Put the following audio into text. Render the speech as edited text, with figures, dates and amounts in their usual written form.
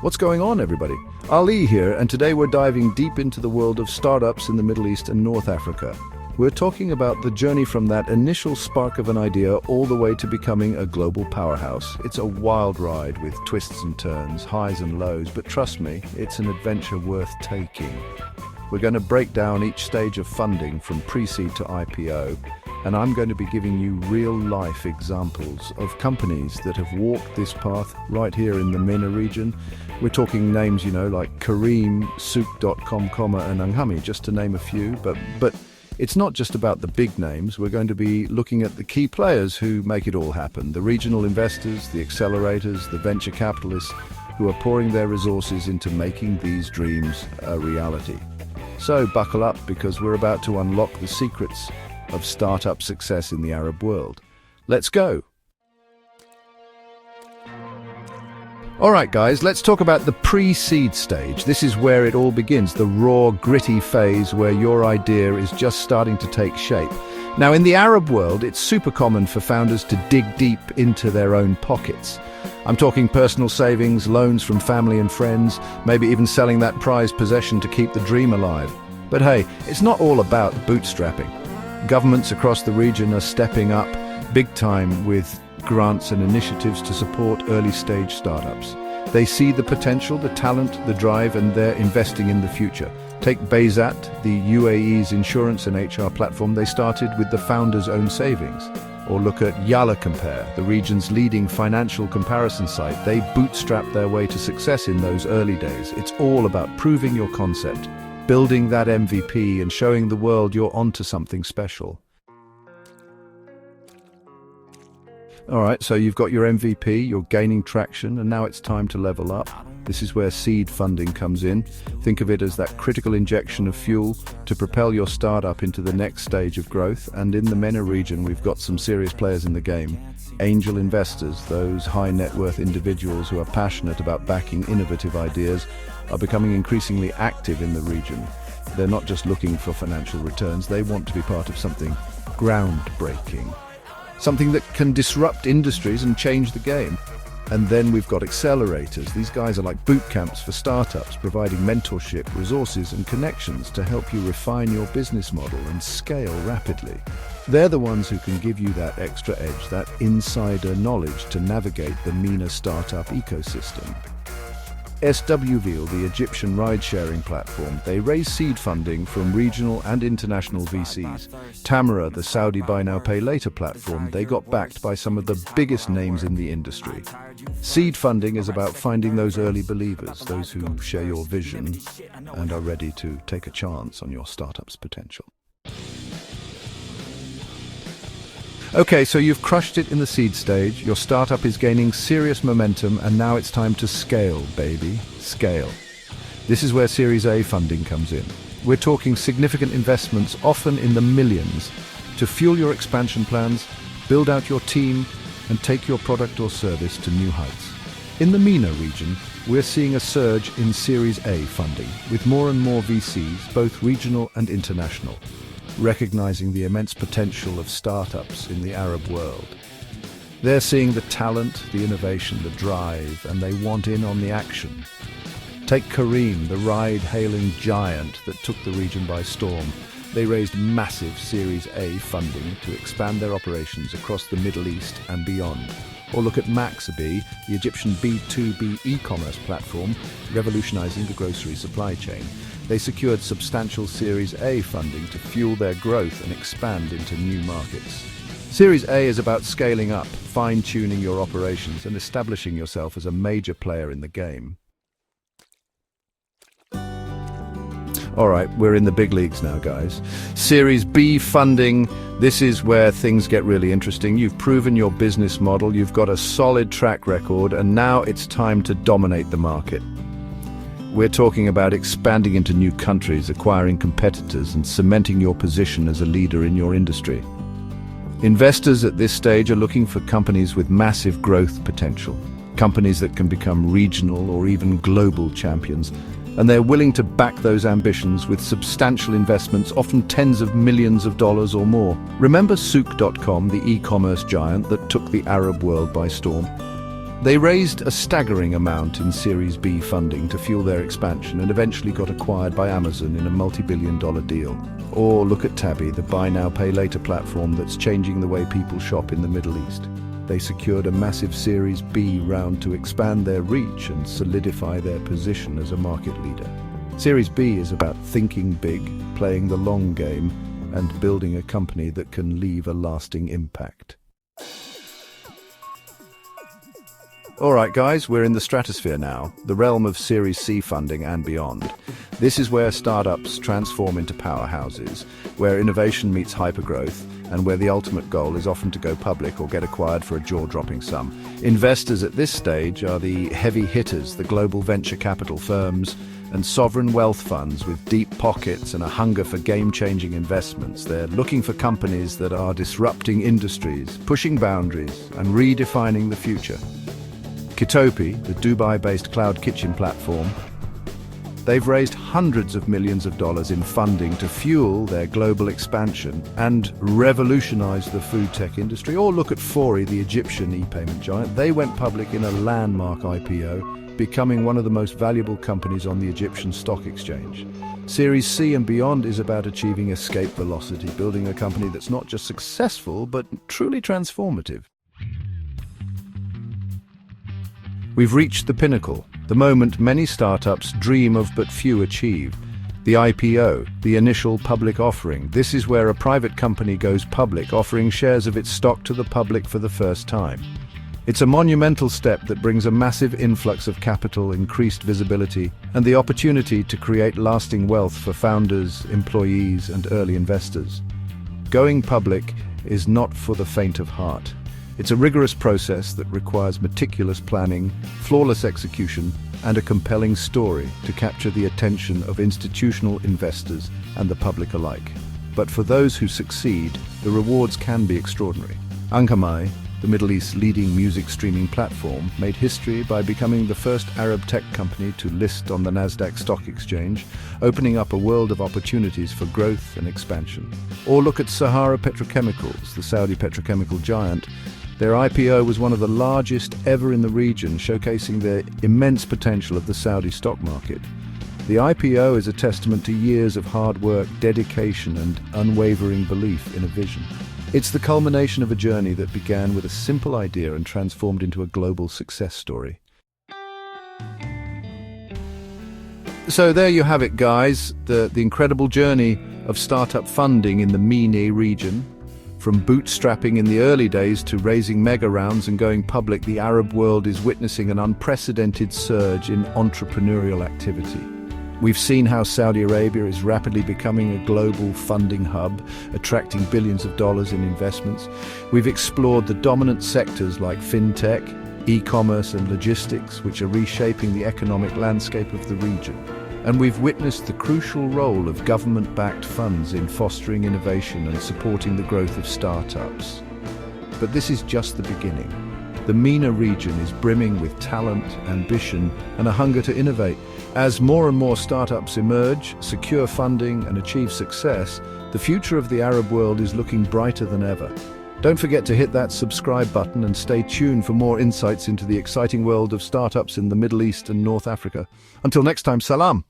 What's going on, everybody? Ali here, and today we're diving deep into the world of startups in the Middle East and North Africa. We're talking about the journey from that initial spark of an idea all the way to becoming a global powerhouse. It's a wild ride with twists and turns, highs and lows, but trust me, it's an adventure worth taking. We're going to break down each stage of funding from pre-seed to IPO, and I'm going to be giving you real-life examples of companies that have walked this path right here in the MENA region. We're talking names, like Kareem, Souk.com, and Anghami, just to name a few, but it's not just about the big names. We're going to be looking at the key players who make it all happen, the regional investors, the accelerators, the venture capitalists who are pouring their resources into making these dreams a reality. So buckle up, because we're about to unlock the secrets of startup success in the Arab world. Let's go! All right, guys, let's talk about the pre-seed stage. This is where it all begins, the raw, gritty phase where your idea is just starting to take shape. Now, in the Arab world, it's super common for founders to dig deep into their own pockets. I'm talking personal savings, loans from family and friends, maybe even selling that prized possession to keep the dream alive. But hey, it's not all about bootstrapping. Governments across the region are stepping up big time with grants and initiatives to support early-stage startups. They see the potential, the talent, the drive, and they're investing in the future. Take Bayzat, the UAE's insurance and HR platform. They started with the founder's own savings. Or look at Yalla Compare, the region's leading financial comparison site. They bootstrapped their way to success in those early days. It's all about proving your concept, building that MVP, and showing the world you're onto something special. All right, so you've got your MVP, you're gaining traction, and now it's time to level up. This is where seed funding comes in. Think of it as that critical injection of fuel to propel your startup into the next stage of growth. And in the MENA region, we've got some serious players in the game. Angel investors, those high net worth individuals who are passionate about backing innovative ideas, are becoming increasingly active in the region. They're not just looking for financial returns, they want to be part of something groundbreaking. Something that can disrupt industries and change the game. And then we've got accelerators. These guys are like boot camps for startups, providing mentorship, resources, and connections to help you refine your business model and scale rapidly. They're the ones who can give you that extra edge, that insider knowledge to navigate the MENA startup ecosystem. SWVL, the Egyptian ride-sharing platform, they raise seed funding from regional and international VCs. Tamara, the Saudi Buy Now Pay Later platform, they got backed by some of the biggest names in the industry. Seed funding is about finding those early believers, those who share your vision and are ready to take a chance on your startup's potential. Okay, so you've crushed it in the seed stage, your startup is gaining serious momentum, and now it's time to scale, baby. Scale. This is where Series A funding comes in. We're talking significant investments, often in the millions, to fuel your expansion plans, build out your team, and take your product or service to new heights. In the MENA region, we're seeing a surge in Series A funding, with more and more VCs, both regional and international, recognizing the immense potential of startups in the Arab world. They're seeing the talent, the innovation, the drive, and they want in on the action. Take Kareem, the ride-hailing giant that took the region by storm. They raised massive Series A funding to expand their operations across the Middle East and beyond. Or look at Maxabi, the Egyptian B2B e-commerce platform, revolutionizing the grocery supply chain. They secured substantial Series A funding to fuel their growth and expand into new markets. Series A is about scaling up, fine-tuning your operations, and establishing yourself as a major player in the game. All right, we're in the big leagues now, guys. Series B funding, this is where things get really interesting. You've proven your business model, you've got a solid track record, and now it's time to dominate the market. We're talking about expanding into new countries, acquiring competitors, and cementing your position as a leader in your industry. Investors at this stage are looking for companies with massive growth potential, companies that can become regional or even global champions, and they're willing to back those ambitions with substantial investments, often tens of millions of dollars or more. Remember Souk.com, the e-commerce giant that took the Arab world by storm? They raised a staggering amount in Series B funding to fuel their expansion and eventually got acquired by Amazon in a multi-billion-dollar deal. Or look at Tabby, the buy now pay later platform that's changing the way people shop in the Middle East. They secured a massive Series B round to expand their reach and solidify their position as a market leader. Series B is about thinking big, playing the long game, and building a company that can leave a lasting impact. All right, guys, we're in the stratosphere now, the realm of Series C funding and beyond. This is where startups transform into powerhouses, where innovation meets hypergrowth, and where the ultimate goal is often to go public or get acquired for a jaw-dropping sum. Investors at this stage are the heavy hitters, the global venture capital firms, and sovereign wealth funds with deep pockets and a hunger for game-changing investments. They're looking for companies that are disrupting industries, pushing boundaries, and redefining the future. Kitopi, the Dubai-based cloud kitchen platform, they've raised hundreds of millions of dollars in funding to fuel their global expansion and revolutionize the food tech industry. Or look at Fori, the Egyptian e-payment giant. They went public in a landmark IPO, becoming one of the most valuable companies on the Egyptian stock exchange. Series C and beyond is about achieving escape velocity, building a company that's not just successful, but truly transformative. We've reached the pinnacle, the moment many startups dream of but few achieve. The IPO, the initial public offering. This is where a private company goes public, offering shares of its stock to the public for the first time. It's a monumental step that brings a massive influx of capital, increased visibility, and the opportunity to create lasting wealth for founders, employees, and early investors. Going public is not for the faint of heart. It's a rigorous process that requires meticulous planning, flawless execution, and a compelling story to capture the attention of institutional investors and the public alike. But for those who succeed, the rewards can be extraordinary. Ankhamai, the Middle East's leading music streaming platform, made history by becoming the first Arab tech company to list on the Nasdaq stock exchange, opening up a world of opportunities for growth and expansion. Or look at Sahara Petrochemicals, the Saudi petrochemical giant. Their IPO was one of the largest ever in the region, showcasing the immense potential of the Saudi stock market. The IPO is a testament to years of hard work, dedication, and unwavering belief in a vision. It's the culmination of a journey that began with a simple idea and transformed into a global success story. So there you have it, guys, the incredible journey of startup funding in the MENA region. From bootstrapping in the early days to raising mega rounds and going public, the Arab world is witnessing an unprecedented surge in entrepreneurial activity. We've seen how Saudi Arabia is rapidly becoming a global funding hub, attracting billions of dollars in investments. We've explored the dominant sectors like fintech, e-commerce and logistics, which are reshaping the economic landscape of the region. And we've witnessed the crucial role of government-backed funds in fostering innovation and supporting the growth of startups. But this is just the beginning. The MENA region is brimming with talent, ambition, and a hunger to innovate. As more and more startups emerge, secure funding, and achieve success, the future of the Arab world is looking brighter than ever. Don't forget to hit that subscribe button and stay tuned for more insights into the exciting world of startups in the Middle East and North Africa. Until next time, salam!